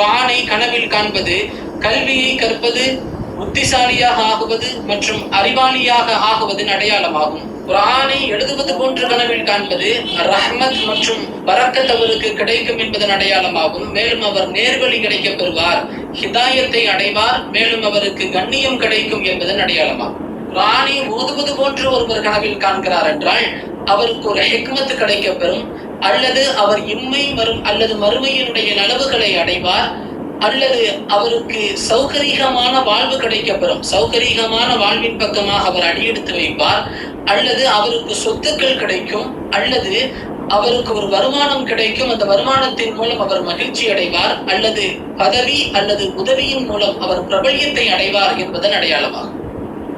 குர்ஆனை கனவில் காண்பது கல்வியை கற்பது, புத்திசாலியாக ஆகுவது மற்றும் அறிவாளியாக ஆகுவதன் அடையாளமாகும். குர்ஆனை எழுதுவது போன்று கனவில் காண்பது ரஹ்மத் மற்றும் பரக்கத் அவருக்கு கிடைக்கும் என்பதன் அடையாளமாகும். மேலும் அவர் நேர்வழி கிடைக்கப் பெறுவார், ஹிதாயத்தை அடைவார், மேலும் அவருக்கு கண்ணியம் கிடைக்கும் என்பதன் அடையாளமாகும். குர்ஆனை ஓதுவது போன்று ஒருவர் கனவில் காண்கிறார் என்றால் அவருக்கு ஒரு ஹிக்மத் கிடைக்கப் பெறும், அல்லது அவர் இம்மை வரும் அல்லது மறுமையினுடைய நலவுகளை அடைவார், அல்லது அவருக்கு சௌகரியமான வாழ்வு கிடைக்கப்பெறும், சௌகரியமான வாழ்வின் பக்கமாக அவர் அடியெடுத்து வைப்பார், அல்லது அவருக்கு சொத்துக்கள் கிடைக்கும், அல்லது அவருக்கு ஒரு வருமானம் கிடைக்கும், அந்த வருமானத்தின் மூலம் அவர் மகிழ்ச்சி அடைவார், அல்லது பதவி அல்லது உதவியின் மூலம் அவர் பிரபல்யத்தை அடைவார் என்பதன் அடையாளமாகும்.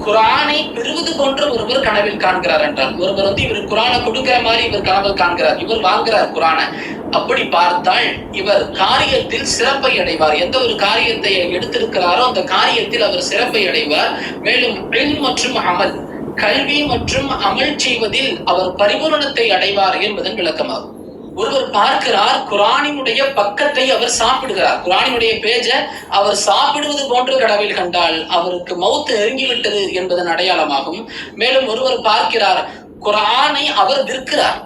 குர்ஆனை பெறுவது போன்ற ஒருவர் கனவில் காண்கிறார் என்றால், ஒருவர் இவர் குர்ஆனை கொடுக்கிற மாதிரி இவர் கனவில் காண்கிறார், இவர் வாங்குறார் குர்ஆனை, அப்படி பார்த்தால் இவர் காரியத்தில் சிறப்பை அடைவார். எந்த ஒரு காரியத்தை எடுத்திருக்கிறாரோ அந்த காரியத்தில் அவர் சிறப்பை அடைவார். மேலும் இல்ம் மற்றும் அமல், கல்வி மற்றும் அமல் செய்வதில் அவர் பரிபூரணத்தை அடைவார் என்பதன் விளக்கமாகும். ஒருவர் பார்க்கிறார், குர்ஆனினுடைய பக்கத்தை அவர் சாப்பிடுகிறார், குர்ஆனினுடைய பேஜை அவர் சாப்பிடுவது போன்று கனவில் கண்டால் அவருக்கு மௌத் நெருங்கிவிட்டது என்பதன் அடையாளமாகும். மேலும் ஒருவர் பார்க்கிறார், குர்ஆனை அவர் விற்கிறார்,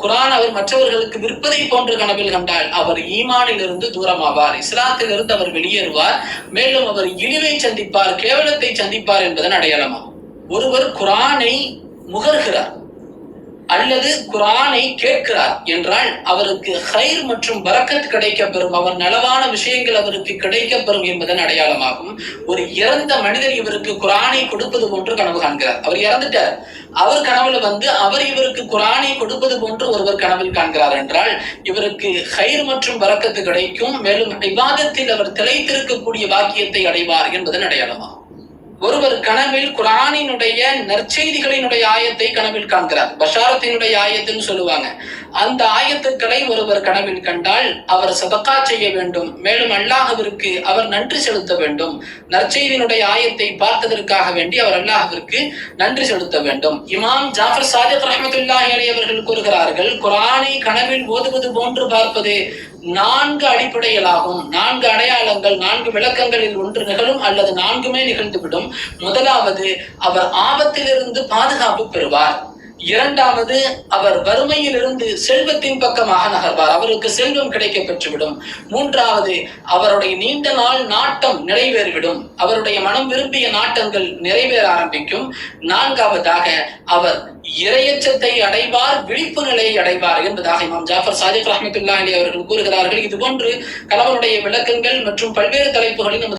குர்ஆன் அவர் மற்றவர்களுக்கு விற்பதை போன்று கனவில் கண்டால் அவர் ஈமானிலிருந்து தூரமாவார், இஸ்லாத்திலிருந்து அவர் வெளியேறுவார், மேலும் அவர் இழிவை சந்திப்பார், கேவலத்தை சந்திப்பார் என்பதன் அடையாளமாகும். ஒருவர் குர்ஆனை முகர்கிறார் அல்லது குர்ஆனை கேட்கிறார் என்றால் அவருக்கு ஹைர் மற்றும் பரக்கத் கிடைக்கப்பெறும், அவர் நலவான விஷயங்கள் அவருக்கு கிடைக்கப்பெறும் என்பதன் அடையாளமாகும். ஒரு இறந்த மனிதர் இவருக்கு குர்ஆனை கொடுப்பது போன்று கனவு காண்கிறார், அவர் இறந்துட்டார், அவர் கனவுல அவர் இவருக்கு குர்ஆனை கொடுப்பது போன்று ஒருவர் கனவில் காண்கிறார் என்றால் இவருக்கு ஹைர் மற்றும் பரக்கத்து கிடைக்கும், மேலும் இபாதத்தில் அவர் திளைத்திருக்கக்கூடிய வாக்கியத்தை அடைவார் என்பதன் அடையாளமாகும். ஒருவர் கனவில் குர்ஆனினுடைய நற்செய்திகளினுடைய ஆயத்தை கனவில் காண்கிறார், பஷாரத்தினுடைய ஆயத்துன்னு சொல்லுவாங்க, அந்த ஆயத்துக்களை ஒருவர் கனவில் கண்டால் அவர் சதகா செய்ய வேண்டும், மேலும் அல்லாஹ்விற்கு அவர் நன்றி செலுத்த வேண்டும். நற்செய்தியினுடைய ஆயத்தை பார்த்ததற்காக வேண்டி அவர் அல்லாஹ்விற்கு நன்றி செலுத்த வேண்டும். இமாம் ஜாஃபர் சாதிக் ரஹ்மத்துல்லாஹி அலைஹி அவர்கள் கூறுகிறார்கள், குர்ஆனை கனவில் ஓதுவது போன்று பார்ப்பது 4 அடிப்படைகளாகும், 4 அடையாளங்கள், 4 விளக்கங்களில் ஒன்று நிகழும் அல்லது 4மே நிகழ்ந்துவிடும். முதலாவது, அவர் ஆபத்திலிருந்து பாதுகாப்பு பெறுவார். இரண்டாவது, அவர் வறுமையிலிருந்து செல்வத்தின் பக்கமாக நகர்வார், அவருக்கு செல்வம் கிடைக்க பெற்றுவிடும். மூன்றாவது, அவருடைய நீண்ட நாள் நாட்டம் நிறைவேறிவிடும், அவருடைய மனம் விரும்பிய நாட்டங்கள் நிறைவேற ஆரம்பிக்கும். நான்காவதாக, அவர் இரையச்சத்தை அடைவார், விழிப்பு நிலையை அடைவார் என்பதாக இமாம் ஜாஃபர் சாதிக் ரஹ்மத்துல்லாஹி அலைஹி அவர்கள் கூறுகிறார்கள். இது போன்று கணவனுடைய விளக்கங்கள் மற்றும் பல்வேறு தலைப்புகளில்